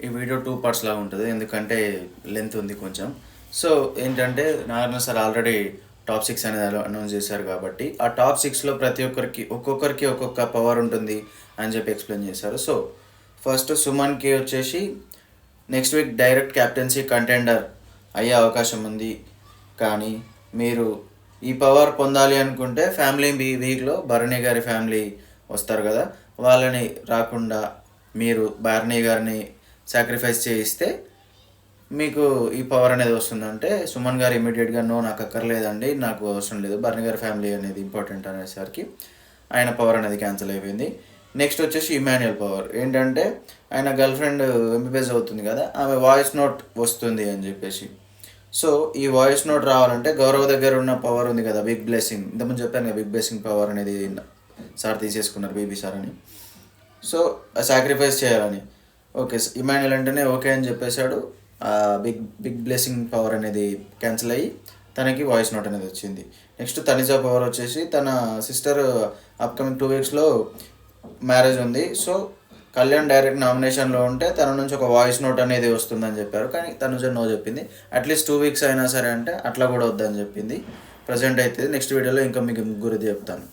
ఈ video 2 parts లాగా ఉంటుంది, ఎందుకంటే లెంత్ ఉంది కొంచెం. సో ఏంటంటే నాగార్జున సార్ ఆల్రెడీ టాప్ 6 అనేది అనౌన్స్ చేశారు కాబట్టి ఆ టాప్ 6లో ప్రతి ఒక్కొక్కరికి ఒక్కొక్క పవర్ ఉంటుంది అని చెప్పి ఎక్స్ప్లెయిన్ చేశారు. సో ఫస్ట్ సుమన్కి వచ్చేసి next week direct captaincy contender అయ్యే అవకాశం ఉంది. కానీ మీరు ఈ పవర్ పొందాలి అనుకుంటే ఫ్యామిలీ వీక్లో భరణి గారి ఫ్యామిలీ వస్తారు కదా, వాళ్ళని రాకుండా మీరు భరణి గారిని సాక్రిఫైస్ చేయిస్తే మీకు ఈ పవర్ అనేది వస్తుందంటే సుమన్ గారు ఇమీడియట్గా నో, నాకు అక్కర్లేదండి, నాకు అవసరం లేదు, భరణి గారి ఫ్యామిలీ అనేది ఇంపార్టెంట్ అనేసరికి ఆయన పవర్ అనేది క్యాన్సిల్ అయిపోయింది. నెక్స్ట్ వచ్చేసి ఇమాన్యుయల్ పవర్ ఏంటంటే ఆయన గర్ల్ ఫ్రెండ్ ఎంబీబీఎస్ అవుతుంది కదా, ఆమె వాయిస్ నోట్ వస్తుంది అని చెప్పేసి. సో ఈ వాయిస్ నోట్ రావాలంటే గౌరవ్ దగ్గర ఉన్న పవర్ ఉంది కదా, బిగ్ బ్లెస్సింగ్, ఇంతకుముందు చెప్పాను కదా, బిగ్ బ్లెస్సింగ్ పవర్ అనేది సార్ తీసేసుకున్నారు, బీబీ సార్ అని. సో సాక్రిఫైస్ చేయాలని ఓకే ఇమాన్యుయల్ అంటేనే ఓకే అని చెప్పేశాడు. బిగ్ బ్లెస్సింగ్ పవర్ అనేది క్యాన్సిల్ అయ్యి తనకి వాయిస్ నోట్ అనేది వచ్చింది. నెక్స్ట్ తనిజా పవర్ వచ్చేసి తన సిస్టర్ అప్కమింగ్ 2 వీక్స్లో మ్యారేజ్ ఉంది. సో కళ్యాణ్ డైరెక్ట్ నామినేషన్లో ఉంటే తన నుంచి ఒక వాయిస్ నోట్ అనేది వస్తుందని చెప్పారు, కానీ తనుజ నో చెప్పింది. అట్లీస్ట్ 2 వీక్స్ అయినా సరే అంటే అట్లా కూడా వద్దని చెప్పింది. ప్రజెంట్ అయితే నెక్స్ట్ వీడియోలో ఇంకా మీకు ముగ్గురిది చెప్తాను.